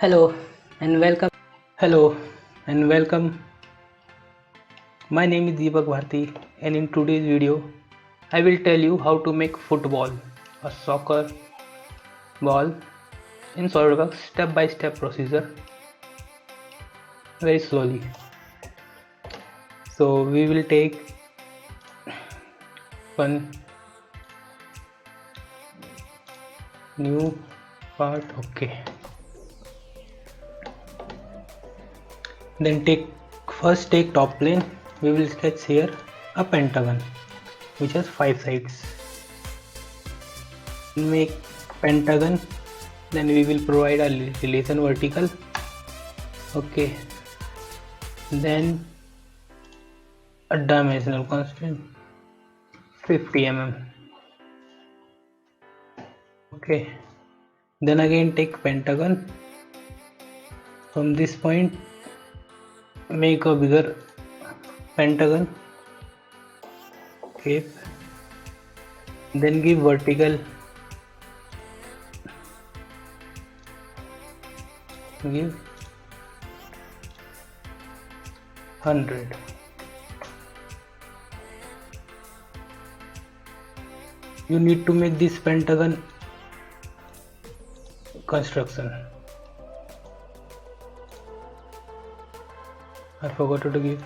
Hello and welcome. Hello and welcome. My name is Deepak Bharti, and in today's video, I will tell you how to make football, a soccer ball in SolidWorks step-by-step procedure very slowly. So we will take one new part. Okay. Then take top plane. We will sketch here a pentagon which has 5 sides. Make pentagon, then we will provide a relation vertical. Okay, then a dimensional constant 50 mm. Okay, then again take pentagon. From this point make a bigger pentagon shape, then give vertical, give 100. You need to make this pentagon construction. I forgot to give.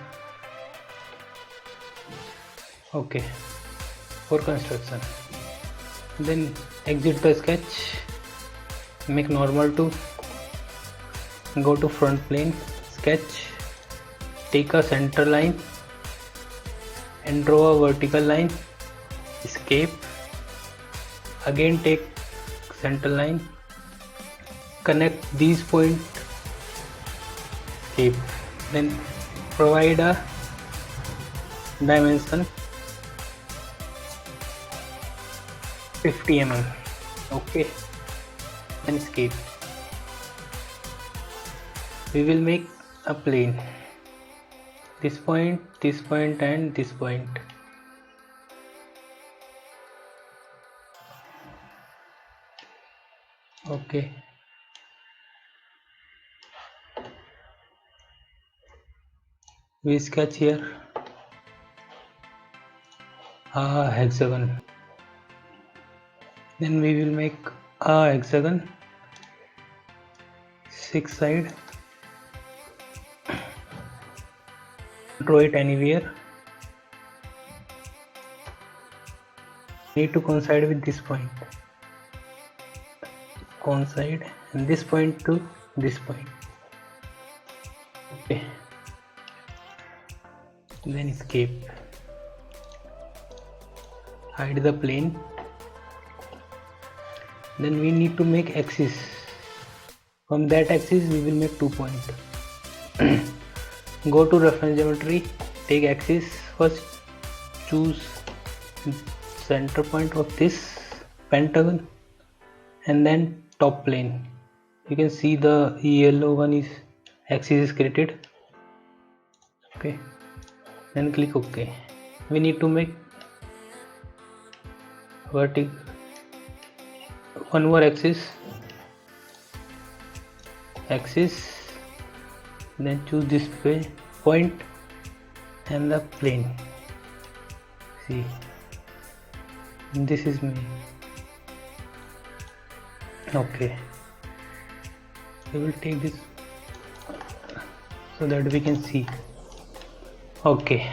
Okay, for construction. Then exit the sketch, make normal to, go to front plane, sketch, take a center line and draw a vertical line, escape, again take center line, connect these points, escape, then provide a dimension 50 mm. Okay, then escape. We will make a plane, this point and this point. Okay, we sketch here a hexagon. Then we will make a hexagon, 6 side, draw it anywhere, need to coincide with this point, coincide, and this point to this point. Okay, then escape, hide the plane. Then we need to make axis. From that axis we will make 2 points. Go to reference geometry, take axis first, choose center point of this pentagon and then top plane. You can see the yellow one is axis is created. Okay, then click OK. We need to make vertical, one more axis, then choose this point and the plane. See, this is me. Okay, we will take this so that we can see. Okay,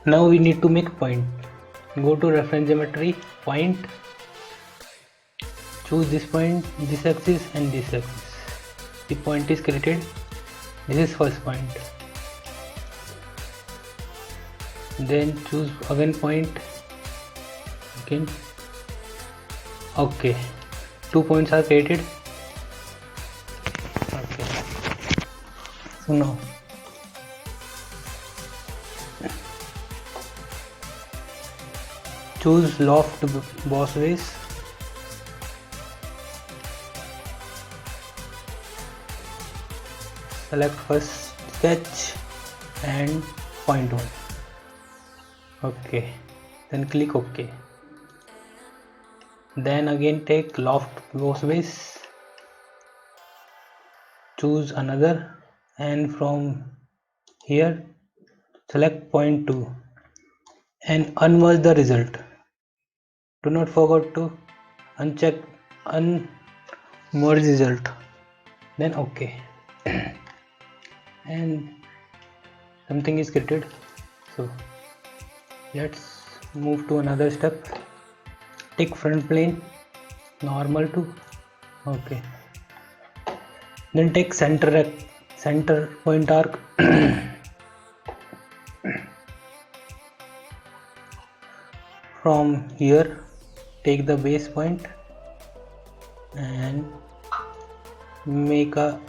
now we need to make point. Go to reference geometry, point, choose this point, this axis and this axis. The point is created. This is first point. Then choose again point, again. Okay, 2 points are created. Okay, so now choose loft boss base, select first sketch and point one. Okay, then click OK. Then again take loft boss base, choose another, and from here select point 2 and unmerge the result. Do not forget to uncheck unmerge result, then OK. And something is created. So let's move to another step. Take front plane normal to OK. Then take center point arc. From here take the base point and make a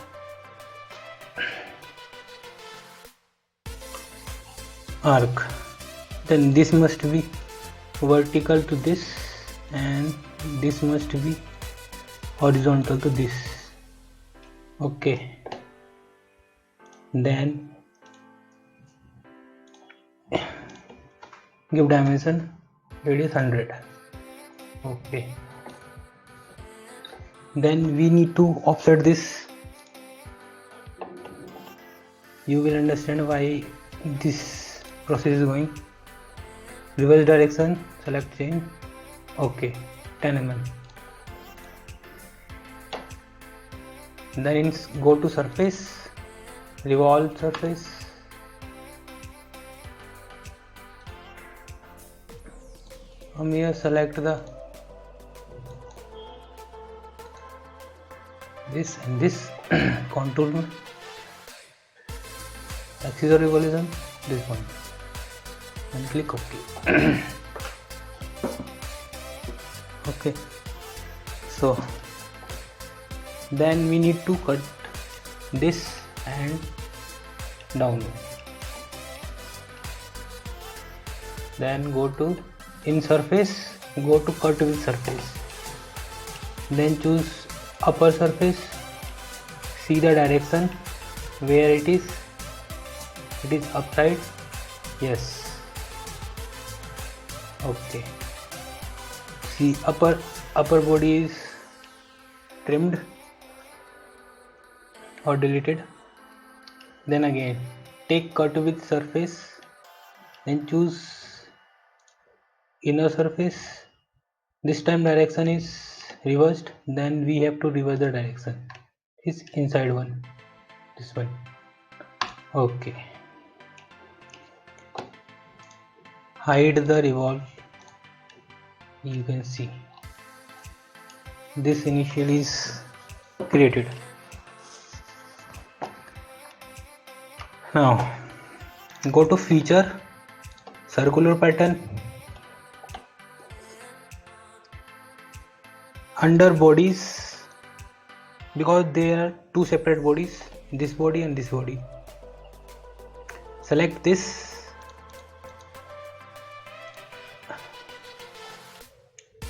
arc. Then this must be vertical to this and this must be horizontal to this. Okay. Then give dimension radius 100. Okay. Then we need to offset this. You will understand why this process is going. Reverse direction, select change. Okay, 10 mm. Then go to surface, revolve surface. From here select the this and this contour, axis of revolution, this one, and click OK. Okay, so then we need to cut this and down. Then go to in surface, go to cut with surface, then choose upper surface, see the direction where it is upside, yes, okay. See upper body is trimmed or deleted. Then again take cut with surface, then choose inner surface. This time direction is reversed, then we have to reverse the direction. Is inside one, this one. Okay. Hide the revolve. You can see this initial is created. Now go to feature, circular pattern, under bodies, because there are two separate bodies, this body and this body. Select this,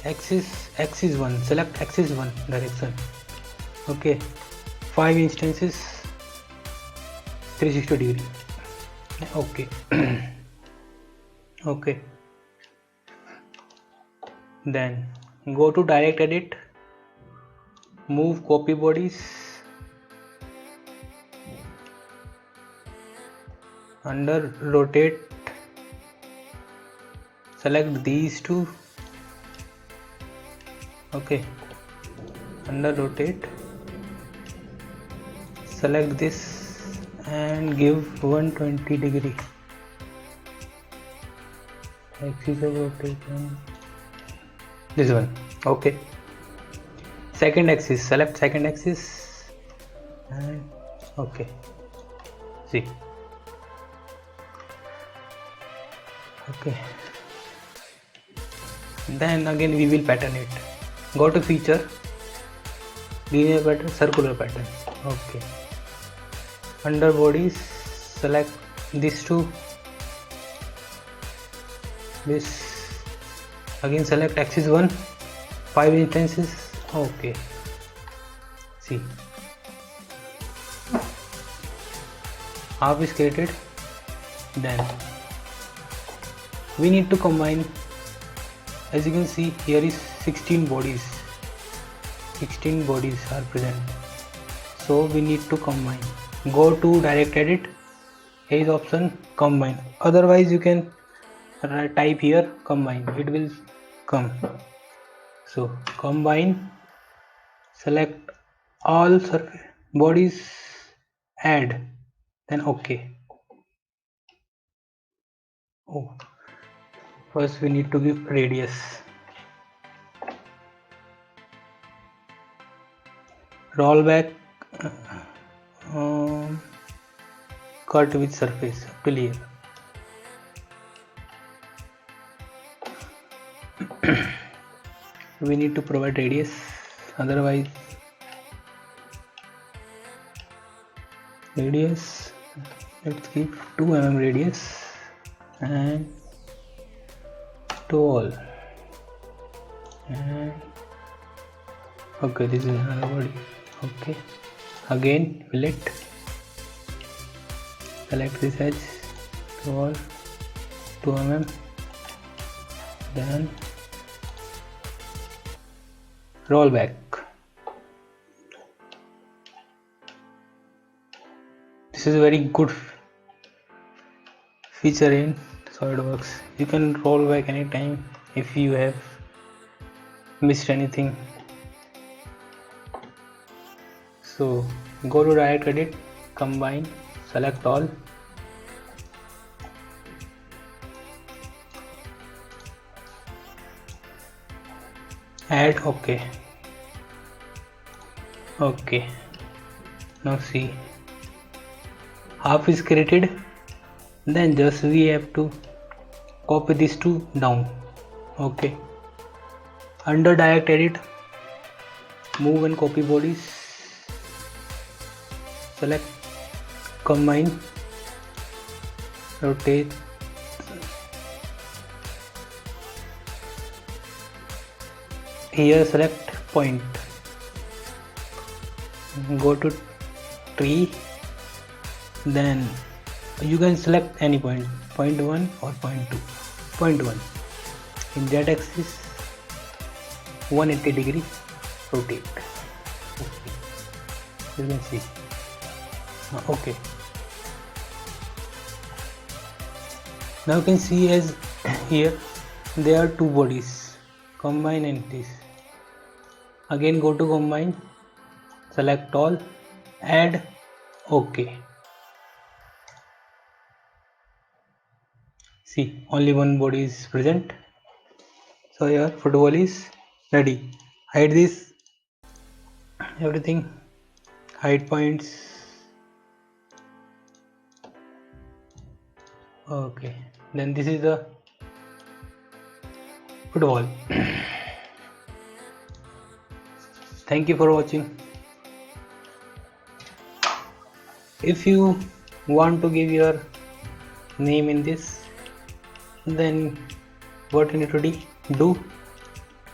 axis 1, select axis 1 direction. Okay, 5 instances, 360 degree. Okay. Okay, then go to direct edit, move copy bodies, under rotate, select these two. Okay, under rotate, select this and give 120 degree axis of rotation, this one. Okay, second axis, select second axis and okay, see, okay. Then again we will pattern it. Go to feature, linear pattern, circular pattern. Okay, under bodies select these two, this, again select axis 1, 5 instances. Okay, see, half is created. Then we need to combine. As you can see, here is 16 bodies are present. So we need to combine. Go to direct edit. Here is option combine. Otherwise you can type here combine. It will come. So combine. Select all surface bodies. Add. Then OK. Oh, first we need to give radius. Rollback. Cut with surface till here. We need to provide radius, otherwise let's keep 2 mm radius and to all. And okay, this is another body. Okay, again fillet. Select this edge to all 2 mm, then roll back. This is a very good feature in SolidWorks. You can roll back anytime if you have missed anything. So go to direct edit, combine, select all. Add. Okay. Okay. Now see, half is created. Then just we have to copy these two down. Okay. Under direct edit, move and copy bodies. Select combine, rotate, here select point, go to tree, then you can select any point, point 1 or point 2. Point 1 in Z axis 180 degree rotate. Okay. You can see. Okay, now you can see as here there are two bodies, combine and this. Again go to combine, select all, add. Okay, see only one body is present. So your football is ready. Hide this, everything, hide points. Okay, then this is the football. Thank you for watching. If you want to give your name in this, then what you need to do,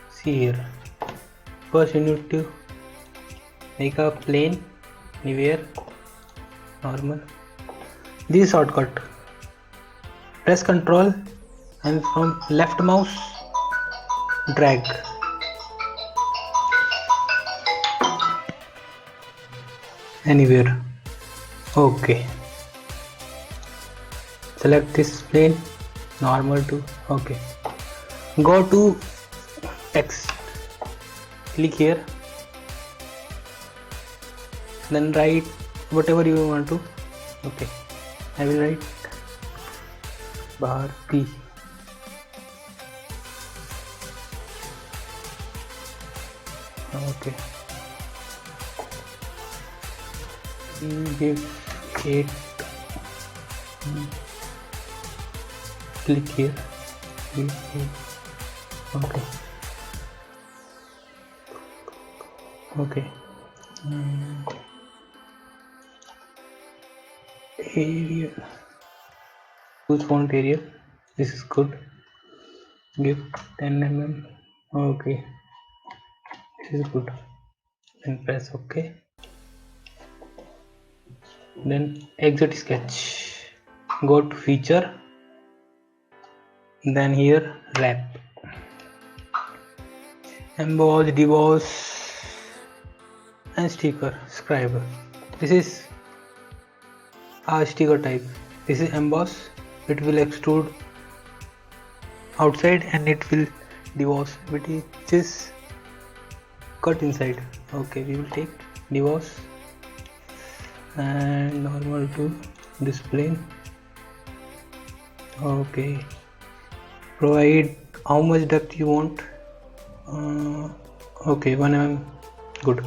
see here. First you need to make a plane anywhere, normal. This shortcut, press Ctrl and from left mouse drag. Anywhere. Okay, select this plane, normal to. Okay, go to text, click here, then write whatever you want to. Okay, I will write Bharti. Okay, give it, click here, okay, okay, Arial, choose font Arial, this is good, give 10 mm, okay, this is good, then press OK, then exit sketch, go to feature, then here wrap, emboss, deboss, and sticker scribe. This is a sticker type. This is emboss. It will extrude outside and it will deboss, which is cut inside. Okay, we will take deboss and normal to this plane. Okay, provide how much depth you want. Okay, 1 mm, good.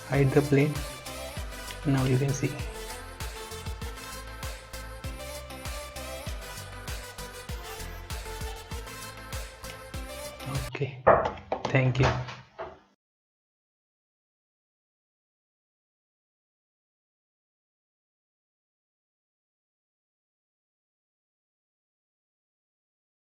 Hide the plane. Now you can see. Okay, thank you.